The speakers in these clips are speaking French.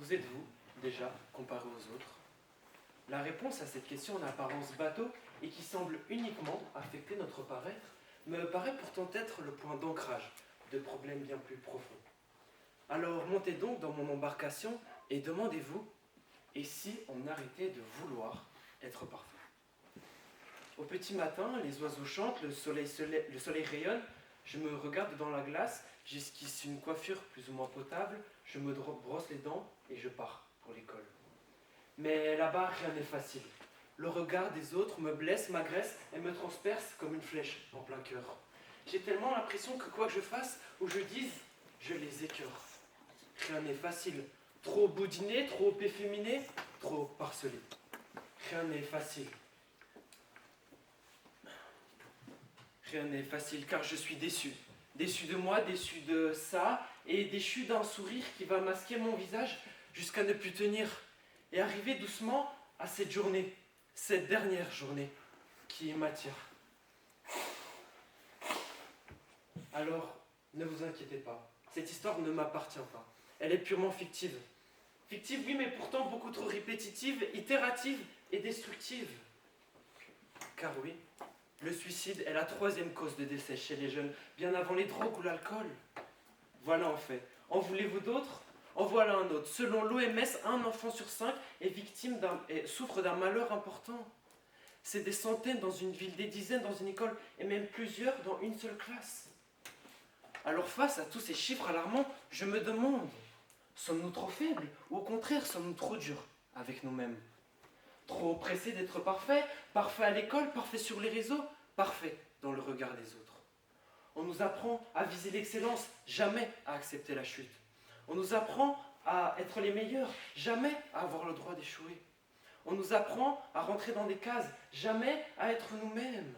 Vous êtes-vous déjà comparé aux autres? La réponse à cette question en apparence bateau et qui semble uniquement affecter notre paraître me paraît pourtant être le point d'ancrage de problèmes bien plus profonds. Alors montez donc dans mon embarcation et demandez-vous, et si on arrêtait de vouloir être parfait? Au petit matin, les oiseaux chantent, le soleil rayonne, je me regarde dans la glace, j'esquisse une coiffure plus ou moins potable, je me brosse les dents et je pars pour l'école. Mais là-bas, rien n'est facile. Le regard des autres me blesse, m'agresse et me transperce comme une flèche en plein cœur. J'ai tellement l'impression que quoi que je fasse ou je dise, je les écœure. Rien n'est facile. Trop boudiné, trop efféminé, trop parcelé. Rien n'est facile. Rien n'est facile car je suis déçu. Déçu de moi, déçu de ça et déchu d'un sourire qui va masquer mon visage jusqu'à ne plus tenir et arriver doucement à cette journée, cette dernière journée qui m'attire. Alors, ne vous inquiétez pas, cette histoire ne m'appartient pas. Elle est purement fictive. Fictive, oui, mais pourtant beaucoup trop répétitive, itérative et destructive. Car oui, le suicide est la 3e cause de décès chez les jeunes, bien avant les drogues ou l'alcool. Voilà en fait. En voulez-vous d'autres? En voilà un autre. Selon l'OMS, un enfant sur 5 est souffre d'un malheur important. C'est des centaines dans une ville, des dizaines dans une école, et même plusieurs dans une seule classe. Alors face à tous ces chiffres alarmants, je me demande, sommes-nous trop faibles ou au contraire sommes-nous trop durs avec nous-mêmes? Trop pressés d'être parfaits, parfaits à l'école, parfaits sur les réseaux, parfaits dans le regard des autres. On nous apprend à viser l'excellence, jamais à accepter la chute. On nous apprend à être les meilleurs, jamais à avoir le droit d'échouer. On nous apprend à rentrer dans des cases, jamais à être nous-mêmes.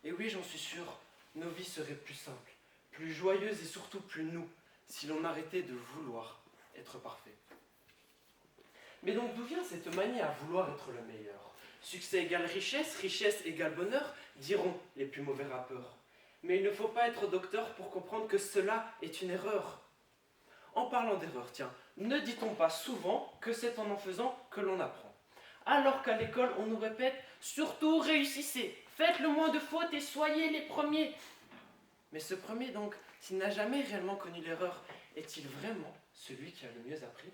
Et oui, j'en suis sûr, nos vies seraient plus simples, plus joyeuses et surtout plus nous, si l'on arrêtait de vouloir être parfait. Mais donc d'où vient cette manie à vouloir être le meilleur? Succès égale richesse, richesse égale bonheur, diront les plus mauvais rappeurs. Mais il ne faut pas être docteur pour comprendre que cela est une erreur. En parlant d'erreur, tiens, ne dit-on pas souvent que c'est en faisant que l'on apprend? Alors qu'à l'école, on nous répète « Surtout réussissez, faites le moins de fautes et soyez les premiers ». Mais ce premier donc, s'il n'a jamais réellement connu l'erreur, est-il vraiment celui qui a le mieux appris?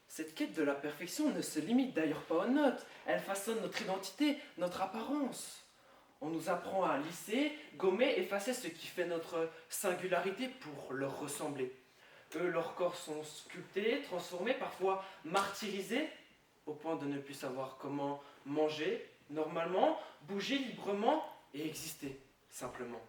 Cette quête de la perfection ne se limite d'ailleurs pas aux notes, elle façonne notre identité, notre apparence. On nous apprend à lisser, gommer, effacer ce qui fait notre singularité pour leur ressembler. Eux, leurs corps sont sculptés, transformés, parfois martyrisés, au point de ne plus savoir comment manger normalement, bouger librement et exister simplement.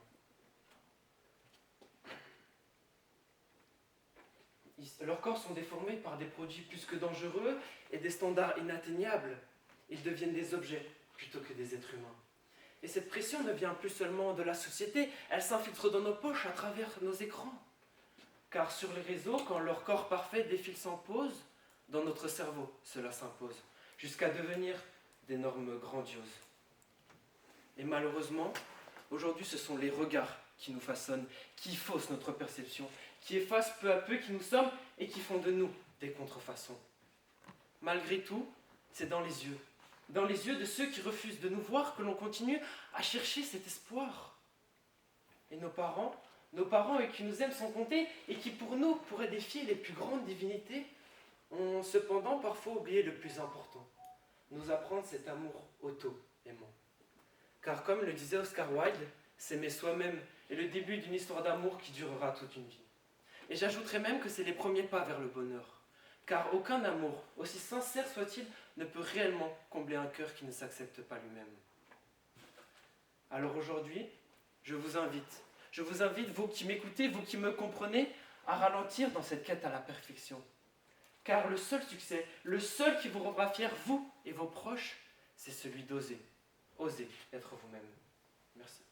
Leurs corps sont déformés par des produits plus que dangereux et des standards inatteignables. Ils deviennent des objets plutôt que des êtres humains. Et cette pression ne vient plus seulement de la société, elle s'infiltre dans nos poches à travers nos écrans. Car sur les réseaux, quand leur corps parfait défile sans pause, dans notre cerveau, cela s'impose, jusqu'à devenir des normes grandioses. Et malheureusement, aujourd'hui, ce sont les regards qui nous façonnent, qui faussent notre perception, qui effacent peu à peu qui nous sommes et qui font de nous des contrefaçons. Malgré tout, c'est dans les yeux de ceux qui refusent de nous voir que l'on continue à chercher cet espoir. Et nos parents qui nous aiment sans compter et qui pour nous pourraient défier les plus grandes divinités, ont cependant parfois oublié le plus important, nous apprendre cet amour auto-aimant. Car comme le disait Oscar Wilde, s'aimer soi-même est le début d'une histoire d'amour qui durera toute une vie. Et j'ajouterais même que c'est les premiers pas vers le bonheur. Car aucun amour, aussi sincère soit-il, ne peut réellement combler un cœur qui ne s'accepte pas lui-même. Alors aujourd'hui, je vous invite, vous qui m'écoutez, vous qui me comprenez, à ralentir dans cette quête à la perfection. Car le seul succès, le seul qui vous rendra fiers, vous et vos proches, c'est celui d'oser. Osez être vous-même. Merci.